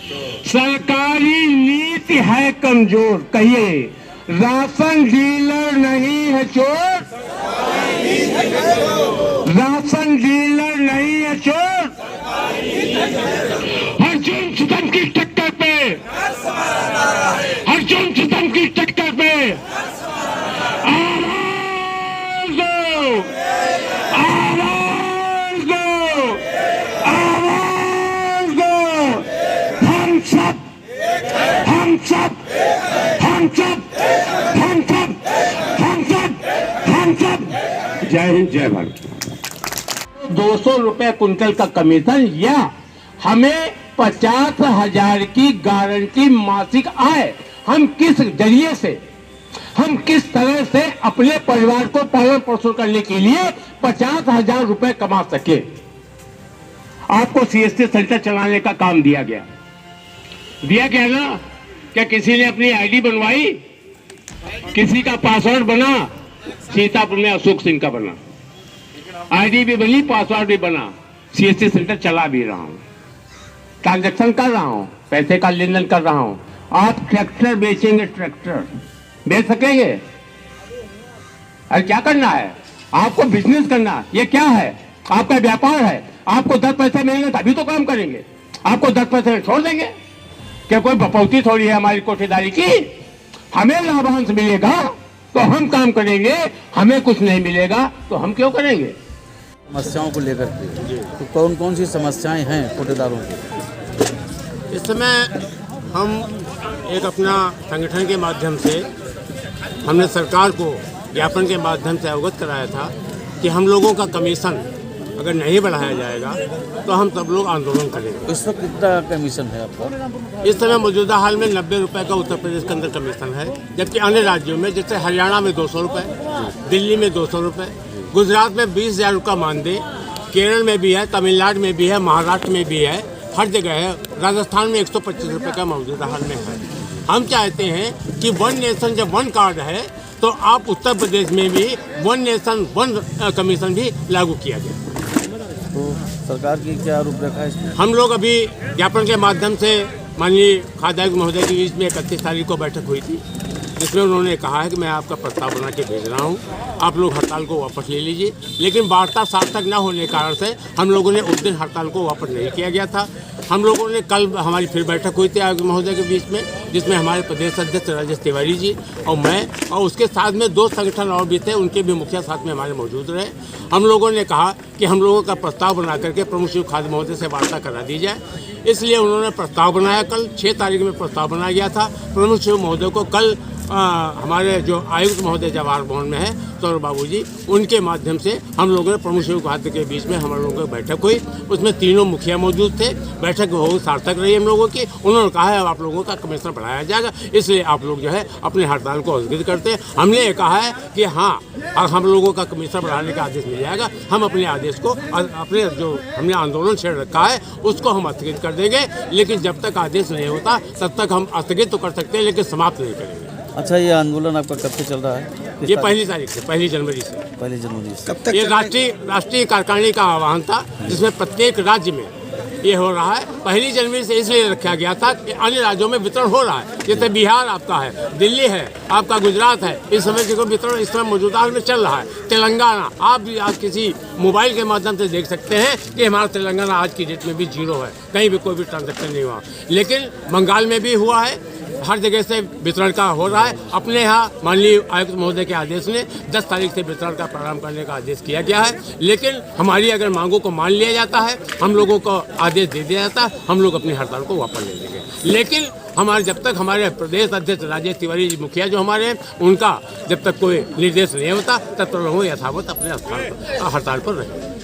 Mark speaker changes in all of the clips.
Speaker 1: सरकारी नीति है कमजोर। कहिए, राशन डीलर नहीं है चोर, राशन डीलर नहीं है चोर। हर जुर्म सितम की टक्कर पे, हर जुर्म सितम की टक्कर पे आवाज दो, आवाज दो, आवाज दो। हम सब, हम सब, हम सब, हम सब, हम सब, हम सब। जय हिंद, जय भारत। 200 रुपए कुंटल का कमीशन या हमें 50,000 की गारंटी मासिक आय, हम किस जरिए से, हम किस तरह से अपने परिवार को पालन पोषण करने के लिए 50,000 रुपए कमा सके। आपको सीएससी सेंटर चलाने का काम दिया गया ना? क्या किसी ने अपनी आईडी बनवाई? किसी का पासवर्ड बना? सीतापुर में अशोक सिंह का बना, आईडी भी बनी, पासवर्ड भी बना। सीएससी सेंटर चला भी रहा हूं, ट्रांजैक्शन कर रहा हूं, पैसे का लेन देन कर रहा हूं। आप ट्रैक्टर बेचेंगे, ट्रैक्टर बेच सकेंगे? अरे क्या करना है आपको? बिजनेस करना। ये क्या है? आपका व्यापार है। आपको 10 पैसे मिलेंगे तभी तो काम करेंगे। आपको 10 पैसे छोड़ देंगे? क्या कोई बपौती थोड़ी है हमारी कोठेदारी की? हमें लाभांश मिलेगा तो हम काम करेंगे, हमें कुछ नहीं मिलेगा तो हम क्यों करेंगे?
Speaker 2: समस्याओं को लेकर के तो कौन कौन सी समस्याएं हैं कोटेदारों की?
Speaker 3: इस समय हम एक अपना संगठन के माध्यम से हमने सरकार को ज्ञापन के माध्यम से अवगत कराया था कि हम लोगों का कमीशन अगर नहीं बढ़ाया जाएगा तो हम सब लोग आंदोलन करेंगे।
Speaker 2: इस वक्त कितना कमीशन है आपका?
Speaker 3: इस समय मौजूदा हाल में 90 रुपये का उत्तर प्रदेश के अंदर कमीशन है, जबकि अन्य राज्यों में जैसे हरियाणा में 200 रुपये, दिल्ली में 200 रुपये, गुजरात में 20,000 का मानदेय, केरल में भी है, तमिलनाडु में भी है, महाराष्ट्र में भी है, हर जगह है। राजस्थान में 125 रुपये का मौजूदा हाल में है। हम चाहते हैं कि वन नेशन जब वन कार्ड है तो आप उत्तर प्रदेश में भी वन नेशन वन कमीशन भी लागू किया जाए।
Speaker 2: तो सरकार की क्या रूपरेखा है इसमें?
Speaker 3: हम लोग अभी ज्ञापन के माध्यम से माननीय खाद्य आयुक्त महोदय के बीच में 31 तारीख को बैठक हुई थी, जिसमें उन्होंने कहा है कि मैं आपका प्रस्ताव बना के भेज रहा हूँ, आप लोग हड़ताल को वापस ले लीजिए। लेकिन वार्ता सार्थक न होने के कारण से हम लोगों ने उस दिन हड़ताल को वापस नहीं किया गया था। हम लोगों ने कल हमारी फिर बैठक हुई थी आयुक्त महोदय के बीच में, जिसमें हमारे प्रदेश अध्यक्ष राजेश तिवारी जी और मैं और उसके साथ में 2 संगठन और भी थे, उनके भी मुखिया साथ में हमारे मौजूद रहे। हम लोगों ने कहा कि हम लोगों का प्रस्ताव बना करके प्रमुख शिव खाद्य महोदय से वार्ता करा दी जाए। इसलिए उन्होंने प्रस्ताव बनाया। कल 6 तारीख में प्रस्ताव बनाया गया था। प्रमुख शिव महोदय को कल हमारे जो आयुक्त महोदय जवाहर भवन में है सौरभ बाबू जी, उनके माध्यम से हम लोगों ने प्रमुख शिव खाद्य के बीच में हम लोगों की बैठक हुई। उसमें तीनों मुखिया मौजूद थे। बैठक बहुत सार्थक रही हम लोगों की। उन्होंने कहा है आप लोगों का कमीशन बढ़ाया जाएगा, इसलिए आप लोग जो है अपने हड़ताल को स्थगित करते हैं। हमने ये कहा है कि हाँ, हम लोगों का कमीशन बढ़ाने का आदेश मिल जाएगा, हम अपने आदेश को, अपने जो हमने आंदोलन छेड़ रखा है उसको हम स्थगित कर देंगे। लेकिन जब तक आदेश नहीं होता तब तक हम स्थगित तो कर सकते हैं, लेकिन समाप्त नहीं करेंगे।
Speaker 2: अच्छा, ये आंदोलन आपका कब से चल रहा है?
Speaker 3: ये 1 तारीख से, 1 जनवरी से।
Speaker 2: 1 जनवरी से।
Speaker 4: कब तक
Speaker 3: ये राष्ट्रीय कार्यकारिणी का आह्वान था, जिसमें प्रत्येक राज्य में ये हो रहा है। 1 जनवरी से इसलिए रखा गया था कि अन्य राज्यों में वितरण हो रहा है, जैसे बिहार आपका है, दिल्ली है, आपका गुजरात है, इस समय जो वितरण इस समय मौजूदा हाल में चल रहा है। तेलंगाना, आप भी आज किसी मोबाइल के माध्यम से देख सकते हैं कि हमारा तेलंगाना आज की डेट में भी 0 है, कहीं भी कोई भी ट्रांजेक्शन नहीं हुआ। लेकिन बंगाल में भी हुआ है, हर जगह से वितरण का हो रहा है। अपने यहाँ माननीय आयुक्त महोदय के आदेश ने 10 तारीख से वितरण का प्रारंभ करने का आदेश किया गया है। लेकिन हमारी अगर मांगों को मान लिया जाता है, हम लोगों को आदेश दे दिया जाता है, हम लोग अपनी हड़ताल को वापस ले लेंगे। लेकिन हमारे जब तक हमारे प्रदेश अध्यक्ष राजेश तिवारी जी मुखिया जो हमारे हैं, उनका जब तक कोई निर्देश नहीं होता तब तक लोग यथावत अपने हड़ताल पर रहेंगे।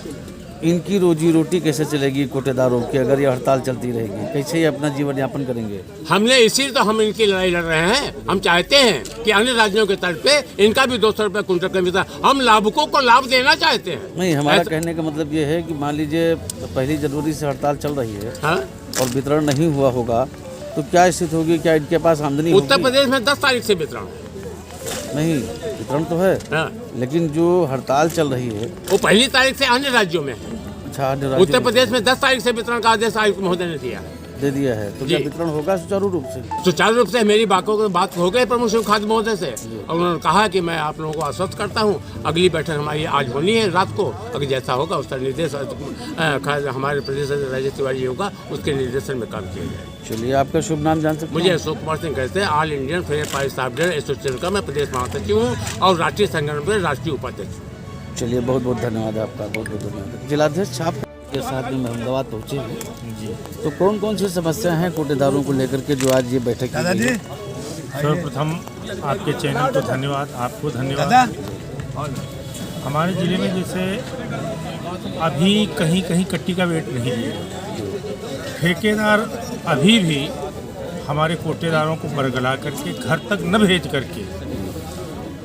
Speaker 2: इनकी रोजी रोटी कैसे चलेगी कोटेदारों की अगर ये हड़ताल चलती रहेगी? कैसे ये अपना जीवन यापन करेंगे?
Speaker 3: हमने इसीलिए तो हम इनकी लड़ाई लड़ रहे हैं। हम चाहते हैं कि अन्य राज्यों के तर्ज पे इनका भी 200 रुपये कुंटल कमीशन, हम लाभुकों को लाभ देना चाहते हैं।
Speaker 2: नहीं, हमारा कहने का मतलब ये है कि मान लीजिए 1 जनवरी से हड़ताल चल रही है, हाँ? और वितरण नहीं हुआ होगा तो क्या स्थिति होगी? क्या इनके पास आमदनी होगी?
Speaker 3: उत्तर प्रदेश में 10 तारीख से वितरण
Speaker 2: नहीं, वितरण तो है, हाँ। लेकिन जो हड़ताल चल रही है
Speaker 3: वो 1 तारीख से अन्य राज्यों में है।
Speaker 2: अच्छा,
Speaker 3: उत्तर प्रदेश में 10 तारीख से वितरण का आदेश आयुक्त महोदय ने दिया।
Speaker 2: दे दिया है, तो क्या
Speaker 3: जी।
Speaker 2: वितरण होगा सुचारू रूप से?
Speaker 3: सुचारू रूप से मेरी बात हो गई प्रमुख शिव खाद्य महोदय से, और उन्होंने कहा कि मैं आप लोगों को आश्वस्त करता हूँ, अगली बैठक हमारी आज होनी है रात को, अगर जैसा होगा उसका निर्देश हमारे प्रदेश राजेश तिवारी जी होगा, उसके निर्देशन में काम किया जाए।
Speaker 2: चलिए, आपका शुभ नाम जान सकते
Speaker 3: मुझे
Speaker 2: हैं?
Speaker 3: अशोक कुमार सिंह कहते हैं, all Indian fair pipe staff association का मैं प्रदेश महासचिव हूँ और राष्ट्रीय संगठन में राष्ट्रीय उपाध्यक्ष हूँ।
Speaker 2: चलिए, बहुत बहुत धन्यवाद आपका, बहुत बहुत धन्यवाद। जिलाध्यक्ष आप के साथ में अहमदाबाद पहुँचे हैं जी, तो कौन कौन सी समस्या हैं कोटेदारों को लेकर के जो आज ये बैठक की गई है?
Speaker 4: सर्वप्रथम आपके चैनल को धन्यवाद, आपको धन्यवाद। हमारे ज़िले में जैसे अभी कहीं कहीं कट्टी का वेट नहीं दिया, ठेकेदार अभी भी हमारे कोटेदारों को बरगला करके घर तक न भेज करके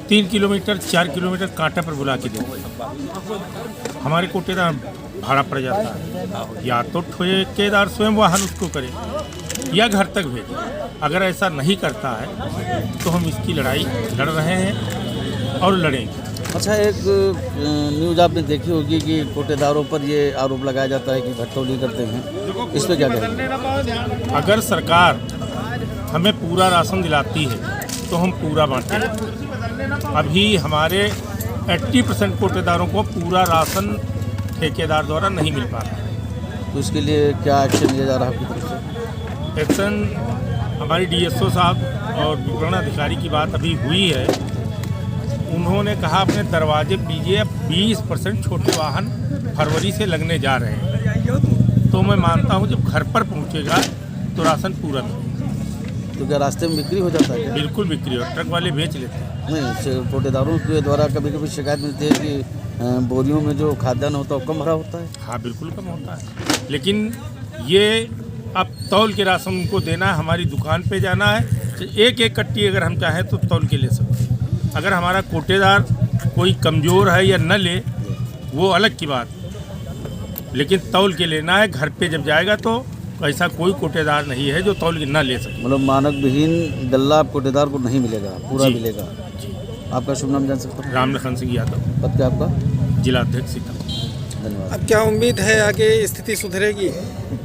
Speaker 4: 3 किलोमीटर 4 किलोमीटर कांटा पर बुला के देते। हमारे कोटेदार भाड़ा पड़ जाता है, या तो ठेकेदार स्वयं वाहन उसको करे या घर तक भेजे। अगर ऐसा नहीं करता है तो हम इसकी लड़ाई लड़ रहे हैं और लड़ेंगे।
Speaker 2: अच्छा, एक न्यूज़ आपने देखी होगी कि कोटेदारों पर ये आरोप लगाया जाता है कि घटतौली करते हैं, इस पर क्या कहेंगे?
Speaker 4: अगर सरकार हमें पूरा राशन दिलाती है तो हम पूरा बांटें। अभी हमारे 80% कोटेदारों को पूरा राशन ठेकेदार द्वारा नहीं मिल पा रहा है।
Speaker 2: तो इसके लिए क्या एक्शन लिया जा रहा है आपकी तरफ से?
Speaker 4: एक्शन हमारी डीएसओ साहब और वितरण अधिकारी की बात अभी हुई है, उन्होंने कहा अपने दरवाजे दीजिए, 20% छोटे वाहन फरवरी से लगने जा रहे हैं। तो मैं मानता हूं जब घर पर पहुंचेगा तो राशन पूरा मिलेगा।
Speaker 2: तो क्या रास्ते में बिक्री हो जाता है क्या?
Speaker 4: बिल्कुल बिक्री हो, ट्रक वाले बेच लेते हैं।
Speaker 2: नहीं, कोटेदारों के द्वारा कभी कभी शिकायत मिलती है कि बोरियों में जो खाद्यान्न होता है वो कम भरा होता है।
Speaker 4: हाँ, बिल्कुल कम होता है, लेकिन ये अब तौल के राशन उनको देना है, हमारी दुकान पे जाना है, तो एक एक कट्टी अगर हम चाहें तो तौल के ले सकते हैं। अगर हमारा कोटेदार कोई कमज़ोर है या न ले वो अलग की बात, लेकिन तौल के लेना है। घर पे जब जाएगा तो ऐसा कोई कोटेदार नहीं है जो तौल के ना ले सके।
Speaker 2: मतलब मानक विहीन गल्ला कोटेदार को नहीं मिलेगा, पूरा
Speaker 4: जी।
Speaker 2: मिलेगा।
Speaker 4: जी।
Speaker 2: आपका शुभ नाम जान सकता हूँ?
Speaker 4: रामलखन सिंह यादव,
Speaker 2: पद क्या आपका?
Speaker 4: जिलाध्यक्ष सीतापुर।
Speaker 2: धन्यवाद।
Speaker 5: अब क्या उम्मीद है आगे स्थिति सुधरेगी?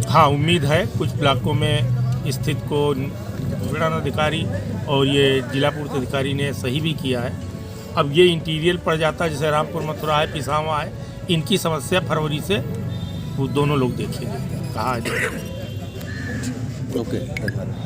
Speaker 4: हाँ, उम्मीद है। कुछ ब्लॉकों में स्थित को वितरण अधिकारी और ये जिला पूर्ति अधिकारी ने सही भी किया है। अब ये इंटीरियर पड़ जाता है, जैसे रामपुर मथुरा है, पिसावा है, इनकी समस्या फरवरी से वो दोनों लोग देखेंगे, कहा है।
Speaker 2: ओके, धन्यवाद।